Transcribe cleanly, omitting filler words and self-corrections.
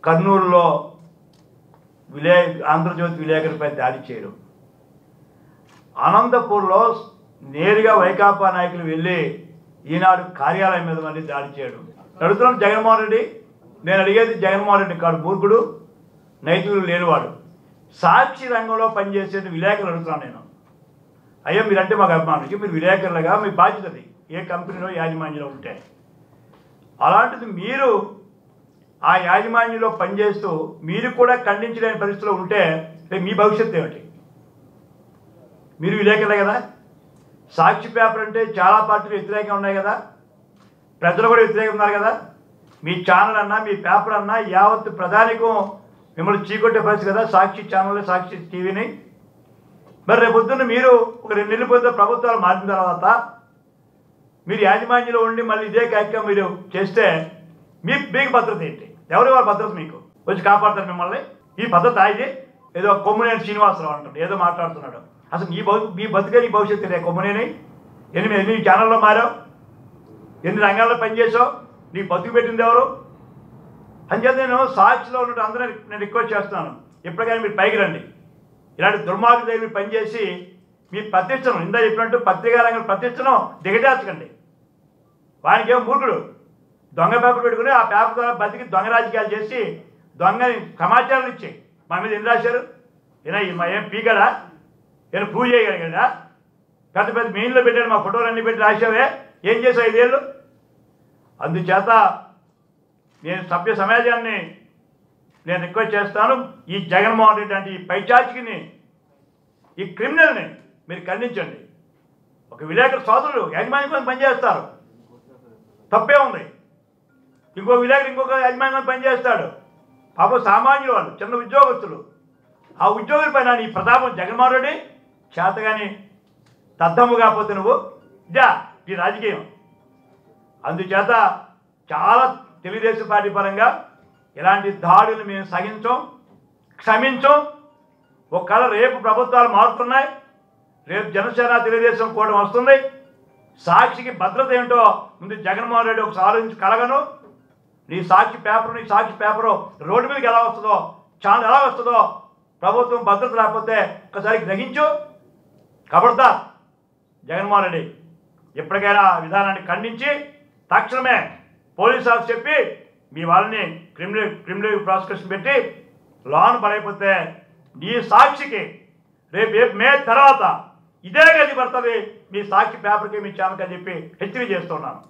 కర్నూలులో ఆంధ్రజ్యోతి విలేకరులపై దాడి చేయడం, అనంతపూర్లో నేరుగా వైకాపా నాయకులు వెళ్ళి ఈనాడు కార్యాలయం మీద మళ్ళీ దాడి చేయడం. అడుగుతున్నాను జగన్మోహన్ రెడ్డి, నేను అడిగేది జగన్మోహన్ రెడ్డి కాడు, మూర్ఖుడు, నైతికులు లేనివాడు. సాక్షి రంగంలో పనిచేసే విలేకరులు అడుగుతున్నాను నేను. అయ్యా మీరంటే మాకు అభిమానం, మీరు విలేకరులుగా మీ బాధ్యతది ఏ కంపెనీలో యాజమాన్యంలో ఉంటే. అలాంటిది మీరు ఆ యాజమాన్యంలో పనిచేస్తూ మీరు కూడా ఖండించలేని పరిస్థితిలో ఉంటే మీ భవిష్యత్తు ఏమిటి? మీరు విలేకరులే కదా. సాక్షి పేపర్ అంటే చాలా పార్టీలు వ్యతిరేకంగా ఉన్నాయి కదా, ప్రజలు కూడా వ్యతిరేకంగా ఉన్నారు కదా. మీ ఛానల్ అన్నా మీ పేపర్ అన్నా యావత్ ప్రధానికం మిమ్మల్ని చీకొట్టే పరిస్థితి కదా సాక్షి ఛానల్, సాక్షి టీవీని. మరి రేపొద్దున్న మీరు ఒక 2 నెలల పోతే ప్రభుత్వాలు మారిన తర్వాత మీరు యాజమాన్యంలో ఉండి మళ్ళీ ఇదే కార్యక్రమం మీరు చేస్తే మీకు భద్రత ఏంటి? ఎవరి వారి భద్రత మీకు వచ్చి కాపాడతారు మిమ్మల్ని? ఈ భద్రత ఇది ఏదో కొమ్మునేని శ్రీనివాసరావు అంటాడు, ఏదో మాట్లాడుతున్నాడు. అసలు మీ బతుకే నీ భవిష్యత్తు రే కొమ్మునేని. ఎన్ని ఛానల్లో మారావు, ఎన్ని రంగాల్లో పనిచేసావు, నీకు బతుకు పెట్టింది ఎవరు? అంచేత నేను సాక్షిలో ఉన్నట్టు అందరూ నేను రిక్వెస్ట్ చేస్తున్నాను, ఎప్పటికైనా మీరు పైకి రండి. ఇలాంటి దుర్మార్గ దగ్గర పనిచేసి మీ ప్రతిష్టను, ఇందా చెప్పినట్టు పత్రికా రంగం ప్రతిష్టను దిగజార్చకండి. వానికి ఏమో మూర్ఖుడు దొంగ పేపర్ పెట్టుకుని ఆ పేపర్ ద్వారా బతికి దొంగ రాజకీయాలు చేసి దొంగ సమాచారాలు ఇచ్చి మా మీద ఎన్ని రాశారు? ఏం పీకడా? ఏదో పూజ చేయగలిగాడా? పెద్ద పెద్ద మెయిన్లో పెట్టాడు, మా ఫోటోలు అన్నీ పెట్టి రాశావే, ఏం చేసావు 5 ఏళ్ళు? అందుచేత నేను సభ్య సమాజాన్ని నేను రిక్వెస్ట్ చేస్తాను, ఈ జగన్మోహన్ రెడ్డి అంటే ఈ పైచాచికిని, ఈ క్రిమినల్ని మీరు ఖండించండి. ఒక విలేకరు సోదరులు యాజమాన్యం పనిచేస్తారు, తప్పే ఉంది. ఇంకో విలేకరు ఇంకొక యాజమాన్యం పనిచేస్తాడు, పాపం సామాన్యులు వాళ్ళు, చిన్న ఉద్యోగస్తులు. ఆ ఉద్యోగుల పైన నీ ప్రతాపం జగన్మోహన్ రెడ్డి చేతగాని తద్దమ్ము కాకపోతే నువ్వు ఇదా ఈ రాజకీయం. అందుచేత చాలా తెలుగుదేశం పార్టీ పరంగా ఇలాంటి దాడులు మేము సహించం, క్షమించం. ఒకవేళ రేపు ప్రభుత్వాలు మారుతున్నాయి, రేపు జనసేన తెలుగుదేశం కూడా వస్తుంది. సాక్షికి భద్రత ఏమిటో ముందు జగన్మోహన్ రెడ్డి ఒకసారి ఆలోచించి కలగను. నీ సాక్షి పేపరు రోడ్డు మీదకి ఎలా వస్తుందో, ఛానల్ ఎలా వస్తుందో, ప్రభుత్వం భద్రత లేకపోతే ఒకసారి గ్రహించు. కబడ్దార్ జగన్మోహన్ రెడ్డి, ఎప్పటికైనా విధానాన్ని ఖండించి తక్షణమే పోలీసు ఆఫీస్ చెప్పి మీ వాళ్ళని క్రిమినల్ ప్రాసిక్యూషన్ పెట్టి లోన్ పడైపోతే నీ సాక్షికి రేపు మే తర్వాత ఇదే గది పడుతుంది మీ సాక్షి పేపర్కి, మీ ఛానల్కి అని చెప్పి హెచ్చరిక చేస్తున్నాను.